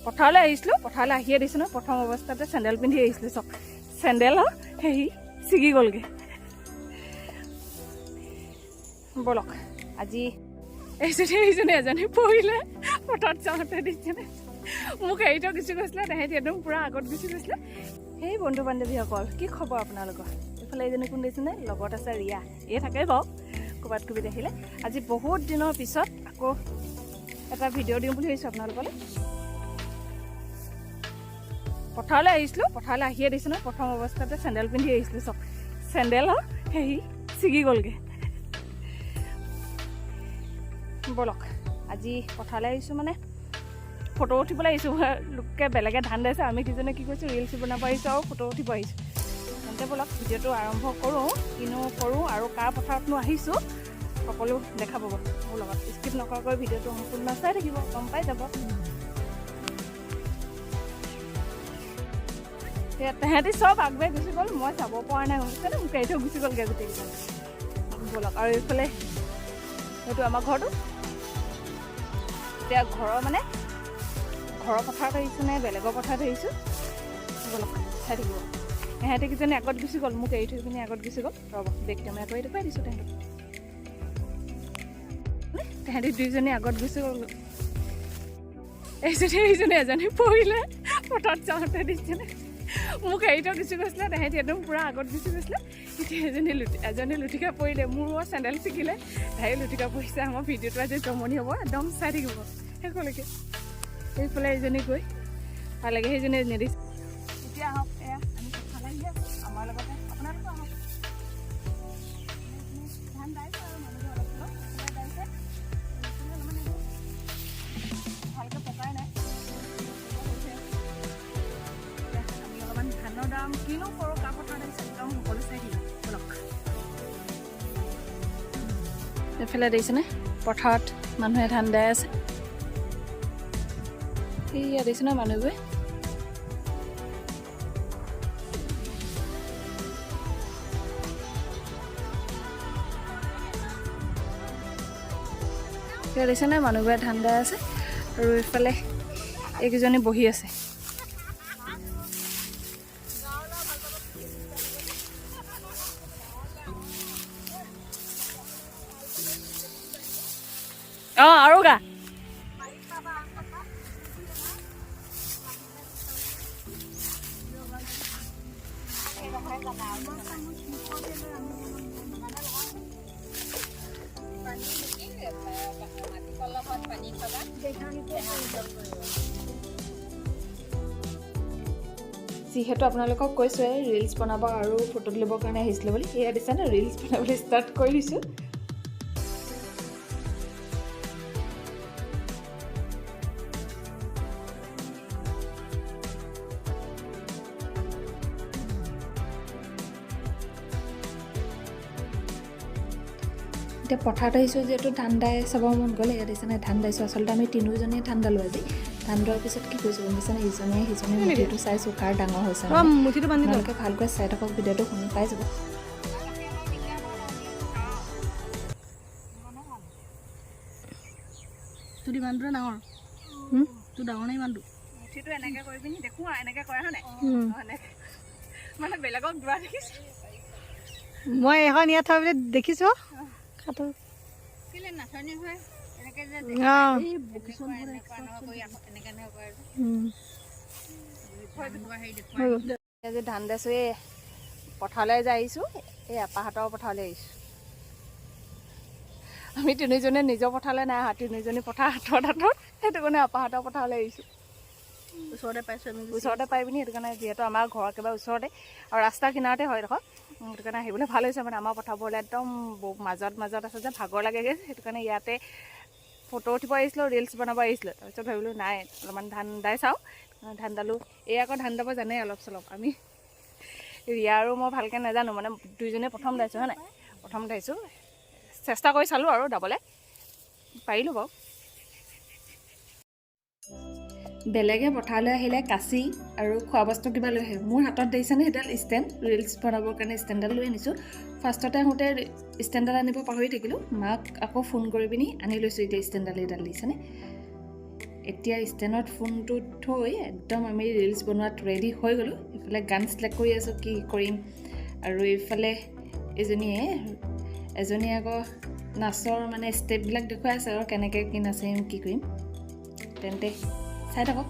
পথাৰলৈ আহিছিলোঁ পথাৰলৈ আহিয়ে দিছোঁ ন প্ৰথম অৱস্থাতে চেণ্ডেল পিন্ধি আহিছিলোঁ চব চেণ্ডেল সেই ছিগি গ'লগৈ বলক আজি এইজনী এজনী পৰিলে পথাৰত যাওঁতে দিছেনে মোক এৰি থৈ গুচি গৈছিলে তেহেঁতি একদম পূৰা আগত গুচি গৈছিলে সেই বন্ধু বান্ধৱীসকল কি খবৰ আপোনালোকৰ এইফালে এইজনী কোন দিছেনে লগত আছে ৰিয়া এই থাকে বাৰু ক'ৰবাত ক'ৰবাত আহিলে আজি বহুত দিনৰ পিছত আকৌ এটা ভিডিঅ' দিওঁ বুলি ভাবিছোঁ আপোনালোকলৈ পথাৰলৈ আহিছিলোঁ পথাৰলৈ আহিয়ে দিছোঁ ন প্ৰথম অৱস্থাতে চেণ্ডেল পিন্ধি আহিছিলোঁ চব চেণ্ডেল সেই ছিগি গ'লগৈ বলক আজি পথাৰলৈ আহিছোঁ মানে ফটো উঠিবলৈ আহিছোঁ লোকে বেলেগে ধান দিছে আমি কিজনে কি কৰিছোঁ ৰিলচ বনাব আহিছোঁ আৰু ফটো উঠিব আহিছোঁ তেন্তে বলক ভিডিঅ'টো আৰম্ভ কৰোঁ কিনো কৰোঁ আৰু কাৰ পথাৰতনো আহিছোঁ সকলো দেখা পাব মোৰ লগত স্কিপ নকৰাকৈ ভিডিঅ'টো সম্পূৰ্ণ চাই থাকিব গম পাই যাব তেহেঁতি চব আগবাঢ়ি গুচি গ'ল মই চাব পৰা নাই গম মোক এৰি থৈ গুচি গ'লগৈ গোটেইকেইজন বলক আৰু এইফালে সেইটো আমাৰ ঘৰটো এতিয়া ঘৰৰ মানে ঘৰৰ পথাৰত আহিছোঁ নে বেলেগৰ পথাৰত আহিছোঁ বলক চাই থাকিব এহেঁতি কিজনী আগত গুচি গ'ল মোক এৰি থৈ পিনি আগত গুচি গ'ল ৰ'ব বেগ কেমেৰা কৰি দেখুৱাই দিছোঁ তেহেঁতি দুইজনী আগত গুচি গ'ল এইজনী এজনী পৰিলে পথাৰত যাওঁতে দিছেনে মোক এৰি থৈ গুচি গৈছিলে তেহেঁতি একদম পূৰা আগত গুচি গৈছিলে এতিয়া এজনী লুটিকা পৰিলে মোৰো চেণ্ডেল ছিগিলে তাই লুটিকা পৰিছে আমাৰ ভিডিঅ'টো আজি জমনি হ'ব একদম চাই থাকিব শেষলৈকে সেইফালে এইজনী গৈ ভাল লাগে সেইজনী নিদিছে এতিয়া আহক এয়া আমি পথাৰলৈ আহি আছোঁ আমাৰ লগতে আপোনালোকো আহক ধান দাইছে আৰু মানুহবোৰ অলপ দাইছে মানে ভালকৈ পকাই নাই আমি অলপমান ধানৰ দাম কিনো কৰোঁ কাৰ পথাৰত আহিছে একদম সকলো চাই দিম বলক এইফালে দেখিছেনে পথাৰত মানুহে ধান দাই আছে সেয়া দেখিছেনে মানুহবোৰে সেয়া দেখিছেনে মানুহবোৰে ধান দাই আছে আৰু এইফালে এইকেইজনী বহি আছে আৰু গা যিহেতু আপোনালোকক কৈছোঁৱে ৰিলচ বনাব আৰু ফটো তুলিবৰ কাৰণে আহিছিলোঁ বুলি এয়া দিছেনে ৰিলচ বনাবলৈ ষ্টাৰ্ট কৰি দিছোঁ এতিয়া পথাৰত আহিছোঁ যিহেতু ধান দাই চাব মন গ'লে ইয়াত দিছেনে ধান দাইছোঁ আচলতে আমি তিনিওজনীয়ে ধান দালোঁ আজি ধান দোৱাৰ পিছত কি কৰিছোঁ গম পাইছেনে ইজনীয়ে সিজনীয়ে মুঠিটো চাইছোঁ কাৰ ডাঙৰ হৈছে মুঠিটো বান্ধি তেওঁলোকে ভালকৈ চাই থাকক ভিডিঅ'টো শুনি পাই যাব তোৰ ইমানটো ডাঙৰ তোৰ ডাঙৰ নাই ইমানটো মুঠিটো এনেকৈ কৰি পিনি দেখোঁ আৰু এনেকৈ কৰা হয় নাই মানে বেলেগক দোৱা দেখিছোঁ মই এখন ইয়াত থৈ পেলাই দেখিছোঁ খাটো কেলে নাথনি হয় এনেকৈ যে যে ধান দাইছোঁ এই পথাৰলৈ যে আহিছোঁ এই আপাহঁতৰ পথাৰলৈ আহিছোঁ আমি তিনিজনীয়ে নিজৰ পথাৰলৈ নাই অহা তিনিজনী পথাৰ হাতত সেইটো কাৰণে আপাহঁতৰ পথাৰলৈ আহিছোঁ ওচৰতে পাইছোঁ আমি ওচৰতে পাই পিনি সেইটো কাৰণে যিহেতু আমাৰ ঘৰ একেবাৰে ওচৰতে আৰু ৰাস্তাৰ কিনাৰতে হয় দেখোন সেইটো কাৰণে আহিবলৈ ভাল হৈছে মানে আমাৰ পথাৰবোৰলৈ একদম মাজত আছে যে ভাগৰ লাগেগৈ সেইটো কাৰণে ইয়াতে ফটো উঠিব আহিছিলোঁ ৰিলচ বনাব আহিছিলোঁ তাৰপিছত ভাবিলোঁ নাই অলপমান ধান দাই চাওঁ ধান দালোঁ এই আকৌ ধান দাব জানেই অলপ চলপ আমি ৰিয়া আৰু মই ভালকৈ নাজানো মানে দুইজনীয়ে প্ৰথম দাইছোঁ হয় নাই প্ৰথম দাইছোঁ চেষ্টা কৰি চালোঁ আৰু দাবলৈ পাৰিলোঁ বাৰু বেলেগে পথাৰলৈ আহিলে কাঁচি আৰু খোৱা বস্তু কিবা লৈ আহে মোৰ হাতত দেখিছেনে সেইডাল ষ্টেণ্ড ৰিলচ বনাবৰ কাৰণে ষ্টেণ্ডডাল লৈ আনিছোঁ ফাৰ্ষ্টতে আহোঁতে ষ্টেণ্ডডাল আনিব পাহৰি থাকিলোঁ মাক আকৌ ফোন কৰি পিনি আনি লৈছোঁ এতিয়া ষ্টেণ্ডডাল এইডাল দিছেনে এতিয়া ষ্টেণ্ডত ফোনটো থৈ একদম আমি ৰিলছ বনোৱাত ৰেডি হৈ গ'লোঁ ইফালে গান চিলেক্ট কৰি আছোঁ কি কৰিম আৰু এইফালে এজনীয়ে আকৌ নাচৰ মানে ষ্টেপবিলাক দেখুৱাই আছে আৰু কেনেকৈ কি নাচিম কি কৰিম তেন্তে চাই থাকক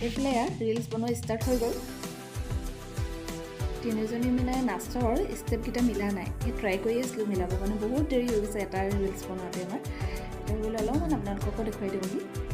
এইফালে ৰিলছ বনোৱা ষ্টাৰ্ট হৈ গ'ল তিনিজনী মানে নাচৰ ষ্টেপকেইটা মিলা নাই সেই ট্ৰাই কৰি আছিলোঁ মিলাবৰ কাৰণে বহুত দেৰি হৈ গৈছে এটা ৰিলছ বনোৱাতে আমাৰ সেইবোলে অলপমান আপোনালোককো দেখুৱাই দিওঁ নেকি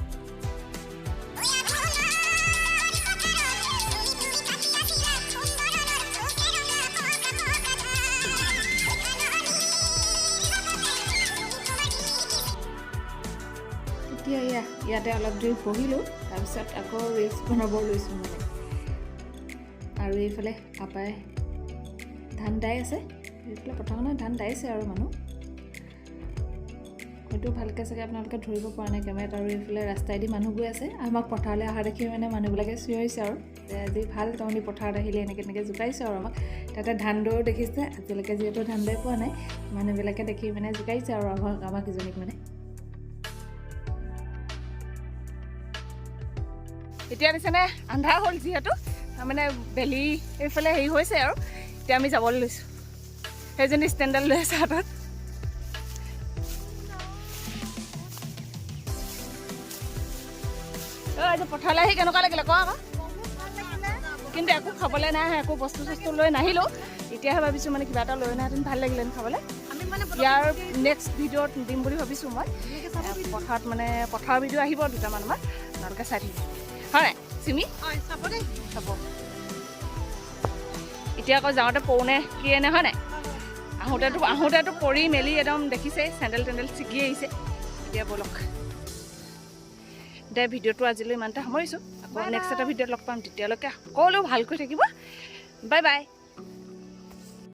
এতিয়া ইয়াতে অলপ দেৰি বহিলোঁ তাৰপিছত আকৌ ৰিলছ বনাব লৈছোঁ মানে আৰু এইফালে পাপাই ধান দাই আছে এইফালে প্ৰথমতে ধান দাইছে আৰু মানুহ হয়তো ভালকৈ চাগে আপোনালোকে ধৰিব পৰা নাই কেমেৰাত আৰু এইফালে ৰাস্তাইদি মানুহ গৈ আছে আমাক পথাৰলৈ অহা দেখি মানে মানুহবিলাকে চিঞৰিছে আৰু আজি ভাল তহঁতি পথাৰত আহিলে এনেকৈ জোকাইছে আৰু আমাক তাতে ধান দৈও দেখিছে আজিলৈকে যিহেতু ধান দৈ পোৱা নাই মানুহবিলাকে দেখি মানে জোকাইছে আৰু আমাক ইজনীক মানে এতিয়া নিচিনা আন্ধাৰ হ'ল যিহেতু মানে বেলি এইফালে হেৰি হৈছে আৰু এতিয়া আমি যাবলৈ লৈছোঁ সেইজনী ষ্টেণ্ডাৰ্ড লৈ আছে হাতত আজি পথাৰলৈ আহি কেনেকুৱা লাগিলে কোৱা আকৌ কিন্তু একো খাবলৈ নাই একো বস্তু চস্তু লৈ নাহিলোঁ এতিয়াহে ভাবিছোঁ মানে কিবা এটা লৈ নাহেঁতেন ভাল লাগিলেন খাবলৈ ইয়াৰ নেক্সট ভিডিঅ'ত দিম বুলি ভাবিছোঁ মই পথাৰত মানে পথাৰৰ ভিডিঅ' আহিব দুটামান আমাৰ আপোনালোকে চাই থাকিব হয় চিমি চাব এতিয়া আকৌ যাওঁতে পৌনে কি এনে হয় নাই আহোঁতেতো পৰি মেলি একদম দেখিছে চেণ্ডেল টেণ্ডেল ছিগি আহিছে এতিয়া ব'লক দে ভিডিঅ'টো আজিলৈ ইমানতে সামৰিছোঁ আকৌ নেক্সট এটা ভিডিঅ'ত লগ পাম তেতিয়ালৈকে সকলো ভালকৈ থাকিব বাই বাই